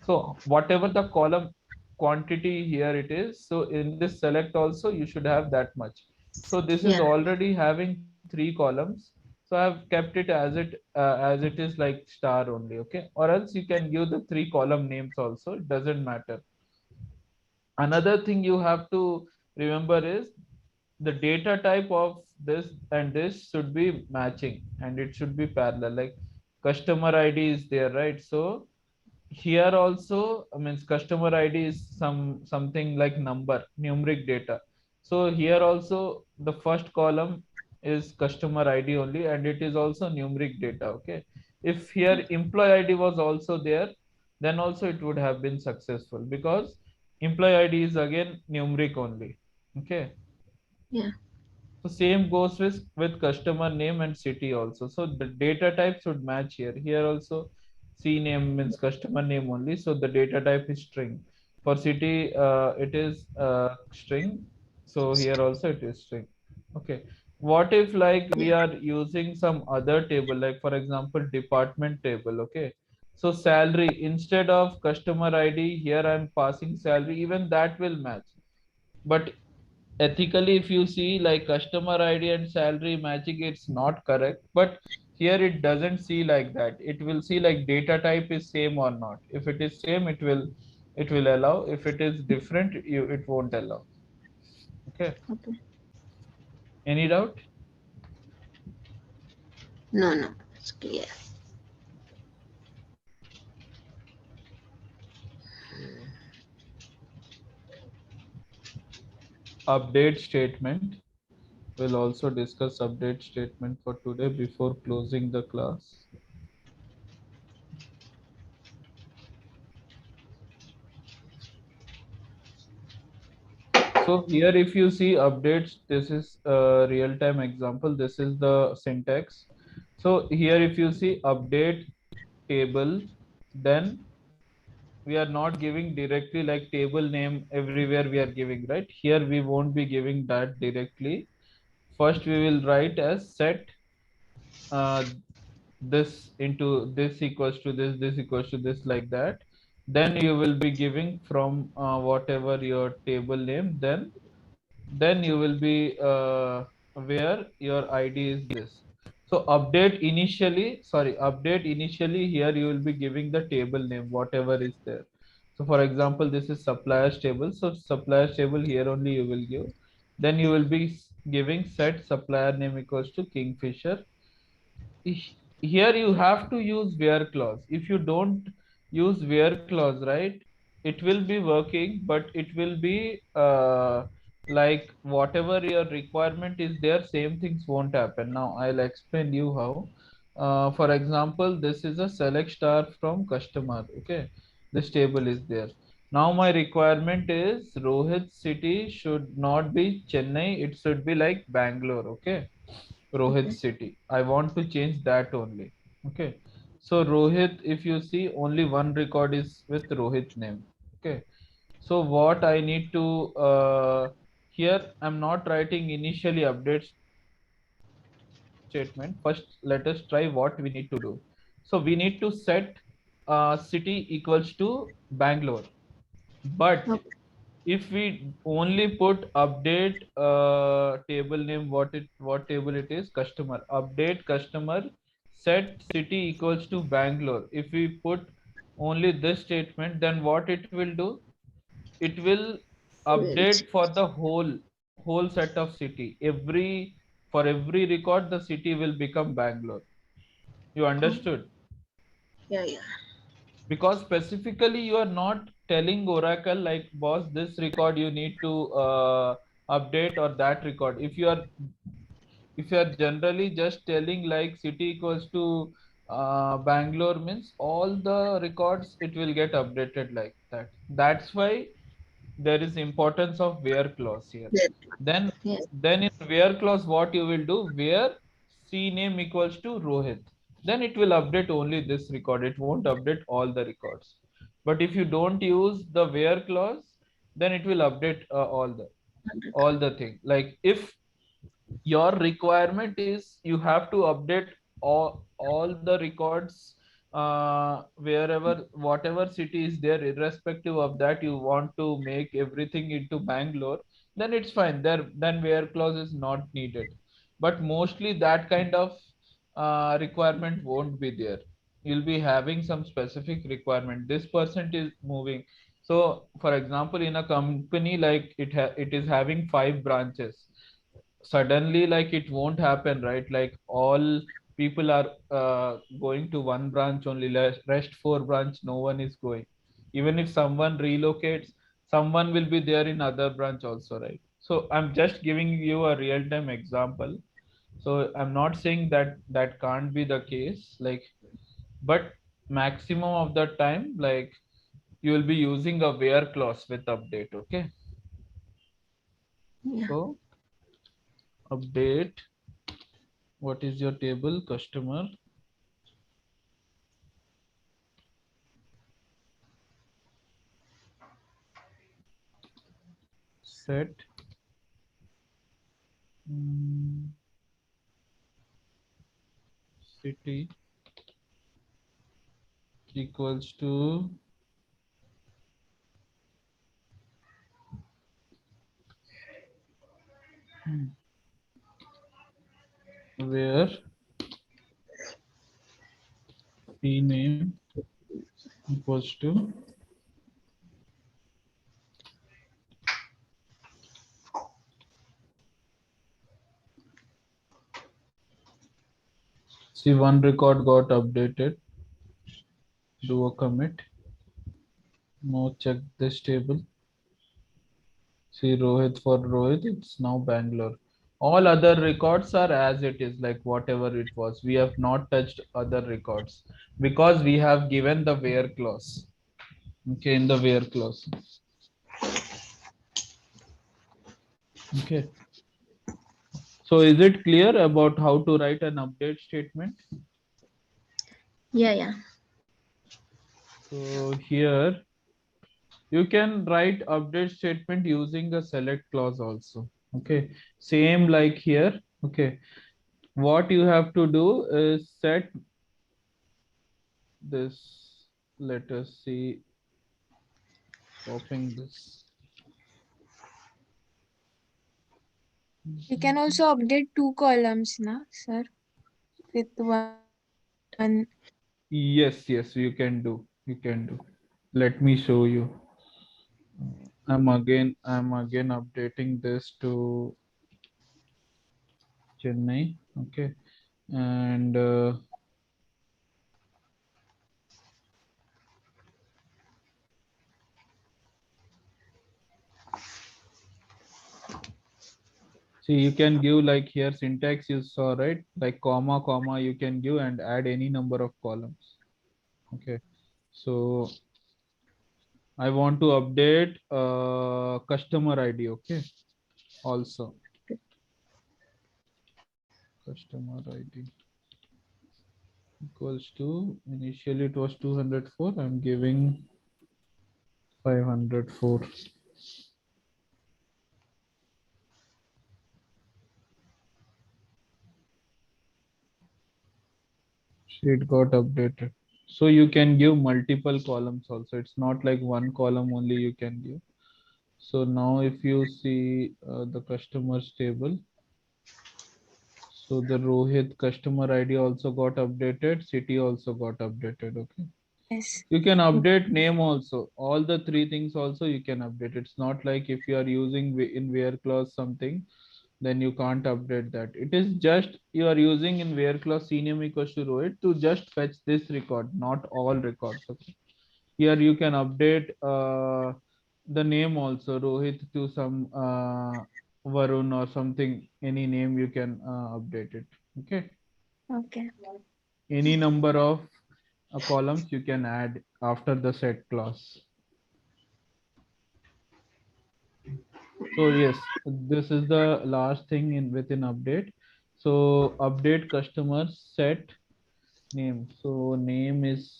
So whatever the column quantity here it is, so in this select also you should have that much. So this is Yeah. already having three columns. So I have kept it as it is like star only, okay? Or else you can give the three column names also. It doesn't matter. Another thing you have to remember is the data type of this and this should be matching, and it should be parallel. Like customer ID is there, right? So here also, I mean, customer ID is something like number, numeric data. So here also the first column is customer ID only, and it is also numeric data. Okay. If here employee ID was also there, then also it would have been successful, because employee ID is again numeric only. Okay. Yeah. So same goes with customer name and city also. So the data type should match here. Here also, C name means customer name only. So the data type is string. For city, it is string. So here also it is string. Okay. What if like we are using some other table, like for example, department table. Okay. So salary, instead of customer ID, here I'm passing salary. Even that will match. But ethically, if you see like customer ID and salary matching, it's not correct. But here it doesn't see like that. It will see like data type is same or not. If it is same, it will allow. If it is different, it won't allow. Okay. Okay. Any doubt? No, no, it's clear. Update statement. We'll also discuss update statement for today before closing the class. So here, if you see updates, this is a real-time example. This is the syntax. So here, if you see update table, then we are not giving directly like table name everywhere we are giving, right? Here we won't be giving that directly. First, we will write as set uh, this into this equals to this equals to this, like that. Then you will be giving from whatever your table name, then you will be where your ID is this. So update initially, here you will be giving the table name, whatever is there. So for example, this is suppliers table. So suppliers table here only you will give. Then you will be giving set supplier name equals to Kingfisher. Here you have to use where clause. If you don't use where clause, right, it will be working, but it will be like whatever your requirement is there, same things won't happen. Now I'll explain you how. For example, this is a select star from customer. Okay, this table is there. Now my requirement is Rohit city should not be Chennai, it should be like Bangalore. Okay, Rohit Okay. city. I want to change that only. Okay. So Rohit, if you see, only one record is with Rohit name. Okay. So what I need to here, I'm not writing initially update statement. First, let us try what we need to do. So we need to set city equals to Bangalore. But Okay. if we only put update table name, what table it is, customer, update customer, set city equals to Bangalore. If we put only this statement, then what it will do, it will Well, update for the whole set of city. For every record, the city will become Bangalore. You understood? yeah, yeah. Because specifically you are not telling Oracle like, boss, this record you need to update, or that record. If you are generally just telling like city equals to Bangalore, means all the records it will get updated like that. That's why there is importance of where clause here. Well, then yes. then in where clause, what you will do, where C name equals to Rohit, then it will update only this record, it won't update all the records. But if you don't use the where clause, then it will update all the thing. Like if your requirement is you have to update all the records wherever, whatever city is there, irrespective of that, you want to make everything into Bangalore, then it's fine there, then where clause is not needed. But mostly that kind of requirement won't be there. You'll be having some specific requirement, this percent is moving. So for example, in a company like it is having 5 branches. suddenly like it won't happen, right? Like all people are going to one branch only, rest four branch no one is going. Even if someone relocates, someone will be there in other branch also, right? So I'm just giving you a real time example. So I'm not saying that that can't be the case, like, but maximum of the time, like, you will be using a where clause with update. Okay. Yeah. So update, what is your table? Customer set city equals to where name equals to see one record got updated. Do a commit. Now check this table. See Rohit, for Rohit, it's now Bangalore. All other records are as it is, like whatever it was. We have not touched other records because we have given the where clause. Okay, in the where clause. Okay. So is it clear about how to write an update statement? Yeah, yeah. So here you can write update statement using a select clause also. Okay, same like here. Okay, what you have to do is set this. Let us see, copying this. We can also update two columns, na, sir, with one. Yes, yes, you can do. You can do. Let me show you. I'm again updating this to Chennai. Okay, and see, you can give like here syntax you saw, right? Like comma, comma, you can give and add any number of columns. Okay. So I want to update customer ID. Okay. Also customer ID equals to, initially it was 204. I'm giving 504. It got updated. So you can give multiple columns also. It's not like one column only you can give. So now if you see the customers table, so the Rohit customer ID also got updated, city also got updated. Okay. Yes. You can update name also. All the three things also you can update. It's not like if you are using in where clause something, then you can't update that. It is just you are using in where clause CNAME equals to Rohit to just fetch this record, not all records. Okay. Here you can update the name also, Rohit to some Varun or something, any name you can update it. Okay. Okay. Any number of columns you can add after the set clause. So yes, this is the last thing in within update. So update customer set name. So name is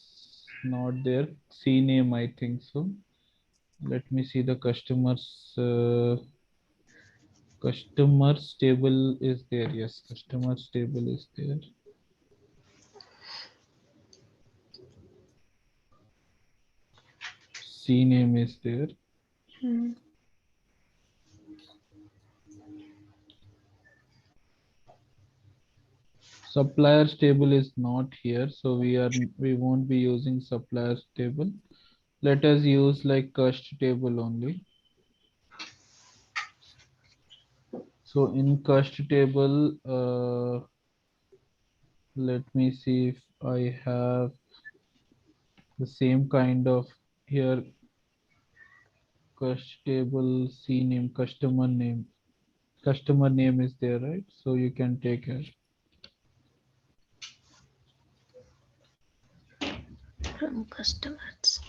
not there. C name, I think so. Let me see the customers table is there. Yes, customers table is there. C name is there. Hmm. Suppliers table is not here, so we won't be using suppliers table. Let us use like cust table only. So in cust table, let me see if I have the same kind of here cust table CNAME customer name. Customer name is there, right? So you can take it from customers.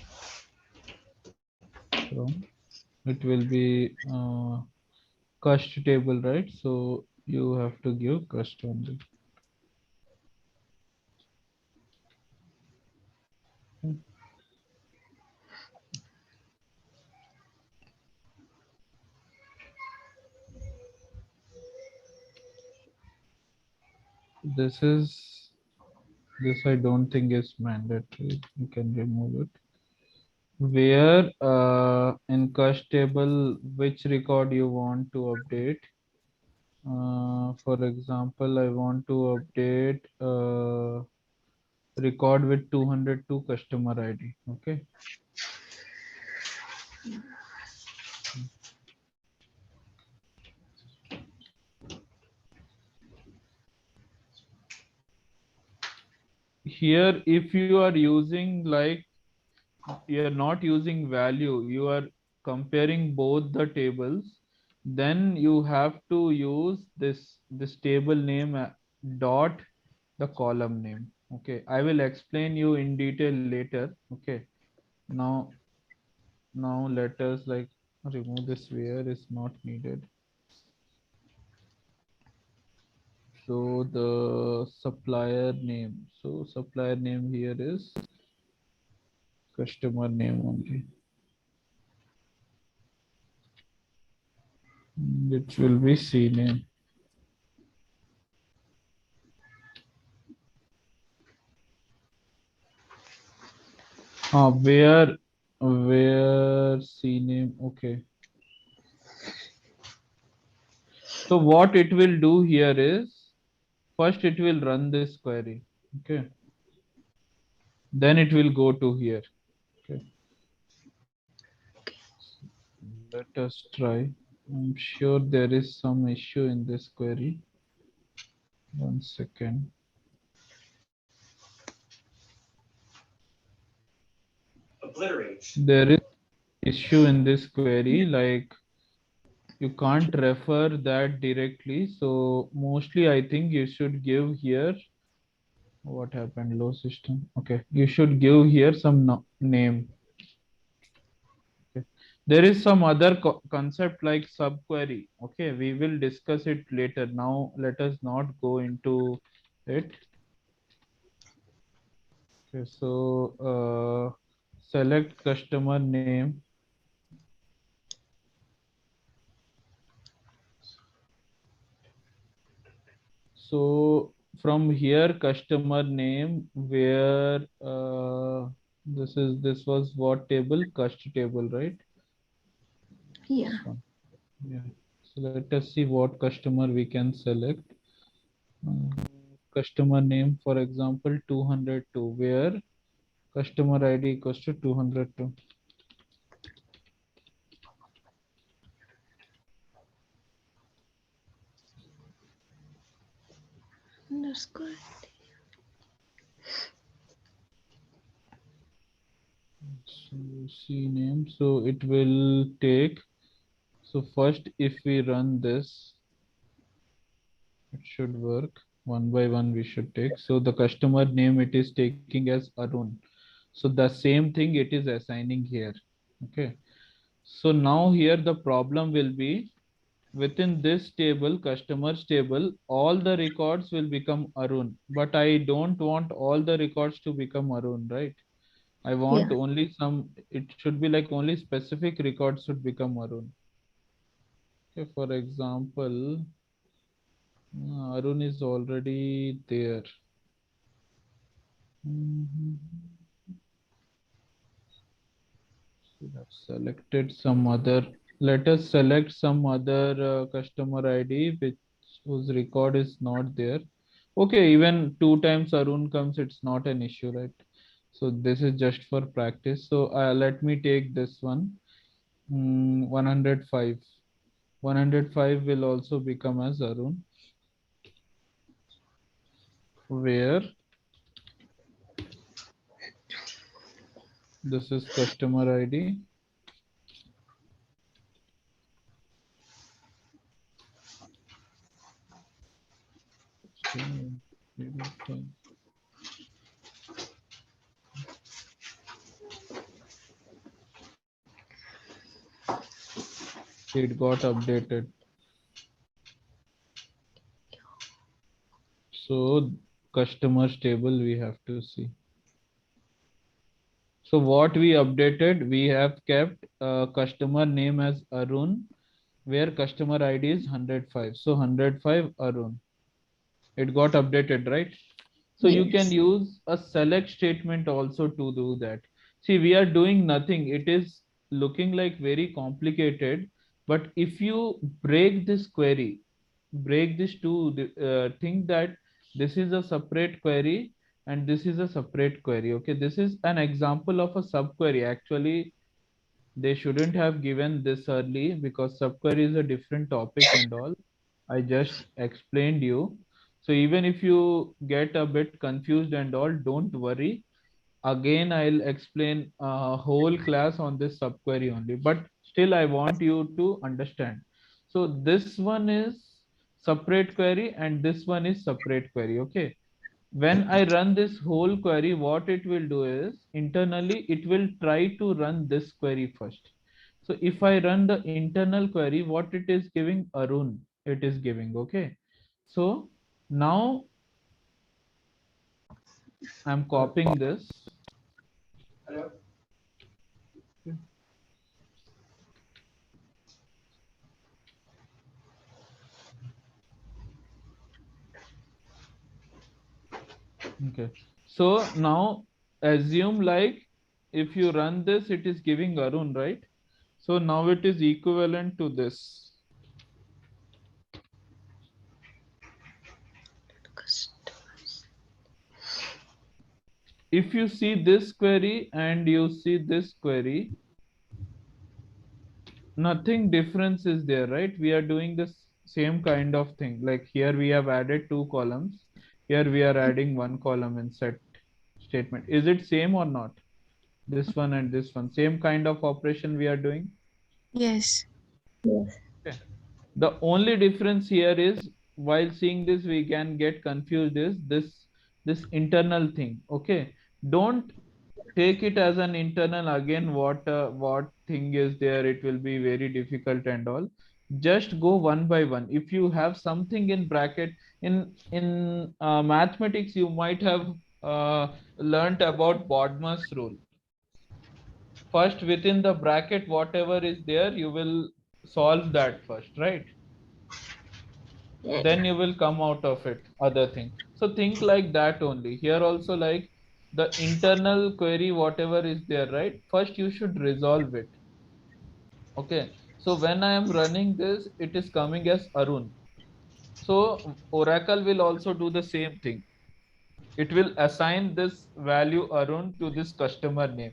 from. It will be cust table, right? So you have to give cust only. This I don't think is mandatory. You can remove it. Where in cust table, which record you want to update? For example, I want to update record with 202 customer ID. Okay. Here, if you are using like you are not using value, you are comparing both the tables, then you have to use this table name dot the column name. Okay, I will explain you in detail later. Okay, now let us like remove this where is not needed. So the supplier name, so supplier name here is customer name only, which will be CNAME. Where CNAME. Okay. So what it will do here is first it will run this query. Okay. Then it will go to here. Okay. Let us try. I'm sure there is some issue in this query. 1 second. There is issue in this query, like you can't refer that directly. So mostly I think you should give here. What happened? Low system. Okay. You should give here some name. Okay. There is some other concept like subquery. Okay. We will discuss it later. Now let us not go into it. Okay. So select customer name. So from here customer name where this was what table? Cust table, right? Yeah. Yeah. So let us see what customer we can select. Customer name, for example, 202, where customer ID equals to 202. Underscore. So CNAME, so it will take, so first if we run this, it should work. One by one we should take. So the customer name it is taking as Arun. So the same thing it is assigning here. Okay. So now here the problem will be within this table, customers table, all the records will become Arun, but I don't want all the records to become Arun, right? I want Yeah. only some, it should be like only specific records should become Arun. Okay, for example, Arun is already there. Should have selected some other. Let us select some other customer ID which whose record is not there. Okay, even 2 times Arun comes, it's not an issue, right? So this is just for practice. So let me take this one, 105. 105 will also become as Arun, where this is customer ID. Okay. It got updated. So customers table we have to see. So what we updated, we have kept customer name as Arun, where customer ID is 105. So 105 Arun. It got updated, right? So you can Yes. use a select statement also to do that. See, we are doing nothing. It is looking like very complicated, but if you break this query, break this to think that this is a separate query and this is a separate query. Okay, this is an example of a subquery. Actually, they shouldn't have given this early because subquery is a different topic and all. I just explained you. So even if you get a bit confused and all, don't worry. Again, I'll explain a whole class on this subquery only, but still I want you to understand. So this one is separate query and this one is separate query. Okay. When I run this whole query, what it will do is internally, it will try to run this query first. So if I run the internal query, what it is giving? Arun, it is giving. Okay. So now I'm copying this. Okay. So now assume like if you run this, it is giving Arun, right? So now it is equivalent to this. If you see this query and you see this query, nothing difference is there, right? We are doing the same kind of thing. Like here we have added two columns. Here we are adding one column in set statement. Is it same or not? This one and this one, same kind of operation we are doing. Yes. Okay. The only difference here is while seeing this, we can get confused is this internal thing. Okay. Don't take it as an internal again. What thing is there? It will be very difficult and all. Just go one by one. If you have something in bracket in mathematics, you might have learnt about Bodmer's rule. First, within the bracket, whatever is there, you will solve that first, right? Yeah. Then you will come out of it other thing. So think like that only. Here also, like the internal query, whatever is there, right? First you should resolve it. Okay. So when I am running this, it is coming as Arun. So Oracle will also do the same thing. It will assign this value Arun to this customer name,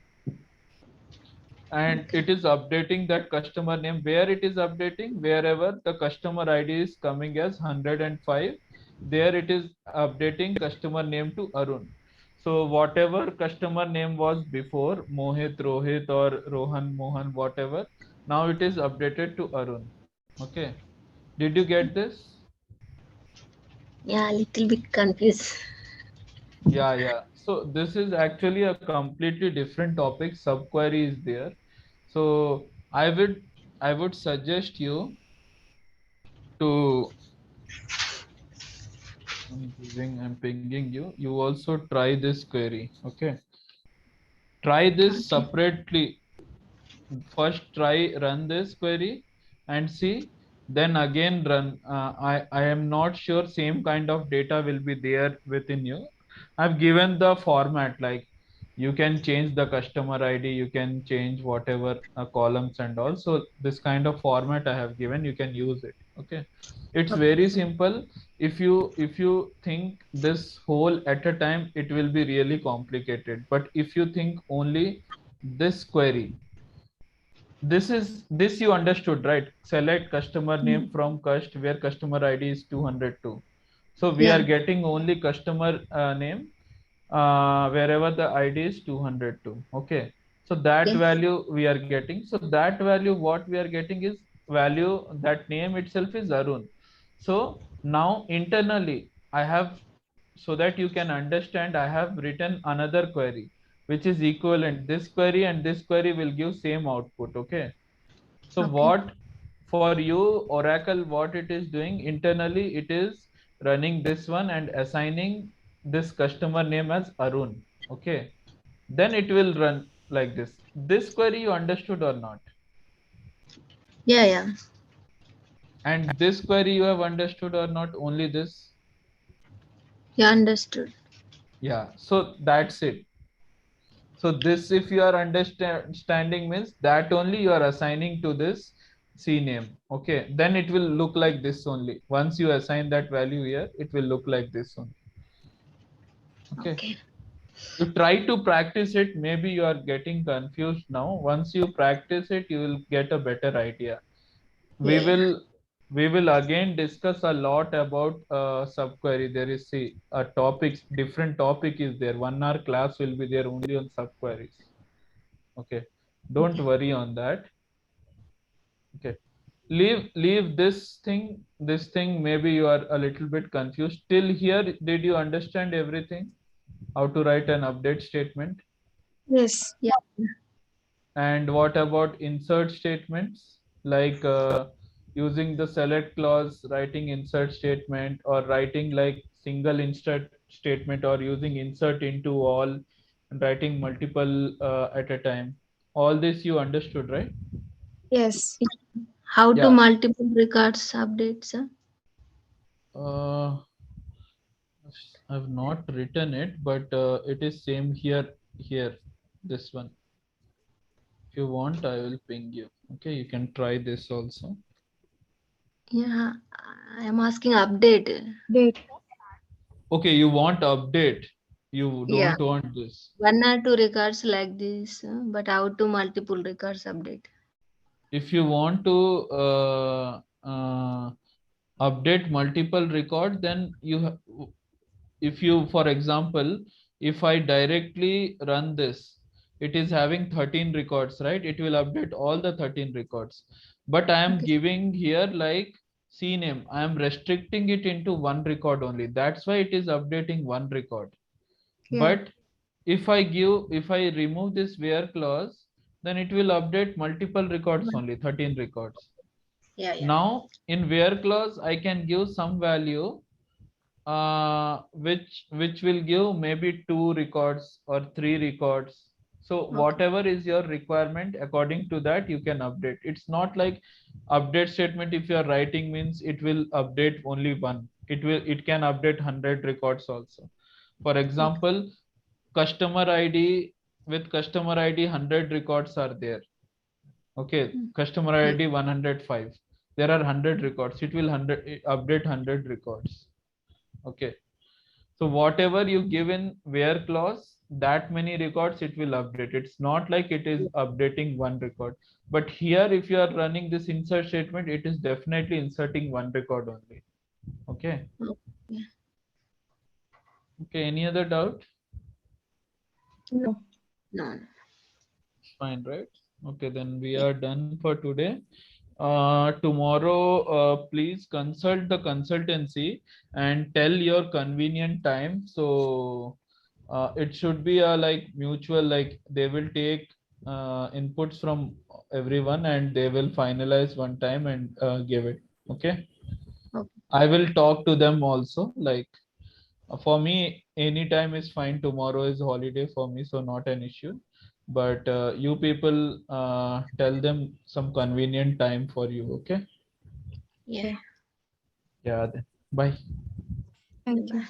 and it is updating that customer name. Where it is updating? Wherever the customer ID is coming as 105, there it is updating customer name to Arun. So whatever customer name was before, Mohit, Rohit, or Rohan, Mohan, whatever, now it is updated to Arun. Okay, did you get this? Yeah, a little bit confused. Yeah. So this is actually a completely different topic. Subquery is there. So I would suggest you to I'm pinging you. You also try this query. Okay. Try this Okay. separately. First try run this query and see, then again run. I am not sure same kind of data will be there within you. I've given the format, like you can change the customer ID, you can change whatever columns and all. So this kind of format I have given, you can use it. Okay. It's very simple. If you think this whole at a time, it will be really complicated. But if you think only this query, This you understood, right? Select customer name from cust where customer ID is 202. So we are Yeah. getting only customer name wherever the ID is 202. Okay. So that Okay. value we are getting. So that value what we are getting is value, that name itself is Arun. So now internally I have, so that you can understand, I have written another query which is equivalent. This query and this query will give same output. Okay. So Okay. what for you, Oracle, what it is doing internally, it is running this one and assigning this customer name as Arun. Okay. Then it will run like this. This query you understood or not? Yeah, yeah. And this query you have understood or not? Only this? Yeah, understood. Yeah. So that's it. So this, if you are understanding, means that only you are assigning to this C name. Okay. Then it will look like this only. Once you assign that value here, it will look like this only. Okay. Okay. You try to practice it. Maybe you are getting confused now. Once you practice it, you will get a better idea. Yeah, We yeah. will we will again discuss a lot about subquery. There is, see, a topics, different topic is there. 1 hour class will be there only on subqueries. Okay. Don't Okay. worry on that. Okay. Leave this thing. Maybe you are a little bit confused. Till here, did you understand everything? How to write an update statement? Yes. Yeah. And what about insert statements? Like using the select clause, writing insert statement, or writing like single insert statement, or using insert into all and writing multiple at a time. All this you understood, right? Yes. How to Yeah. multiple records updates? Huh? Uh, I've not written it, but it is same here. Here, this one. If you want, I will ping you. Okay, you can try this also. Yeah, I am asking update. Date. Okay, you want update. You Yeah, don't want this. 1 or 2 records like this, but how to multiple records update? If you want to update multiple record, then if you, for example, if I directly run this, it is having 13 records, right? It will update all the 13 records. But I am Okay. giving here like CNAME. I am restricting it into one record only. That's why it is updating one record. Yeah. But if I remove this where clause, then it will update multiple records only, 13 records. Yeah, yeah. Now in where clause, I can give some value which will give maybe 2 records or 3 records. So Okay. whatever is your requirement, according to that you can update. It's not like update statement, if you are writing, means it will update only one. It can update 100 records also. For Okay. example, customer ID, with customer ID 100 records are there. Okay, Mm. customer Yeah. ID 105. There are 100 records. It will 100 update 100 records. Okay. So whatever you give in where clause, that many records it will update. It's not like it is updating one record. But here, if you are running this insert statement, it is definitely inserting one record only. Okay. Okay. Okay. Any other doubt? No. No. Fine, right? Okay, then we are done for today. Tomorrow, please consult the consultancy and tell your convenient time. So it should be a like mutual, like they will take inputs from everyone and they will finalize one time and give it. Okay. Okay. I will talk to them also. Like for me, any time is fine. Tomorrow is holiday for me, so not an issue. But you people tell them some convenient time for you. Okay. Yeah. Okay. Yeah. Then. Bye. Thank you. Bye.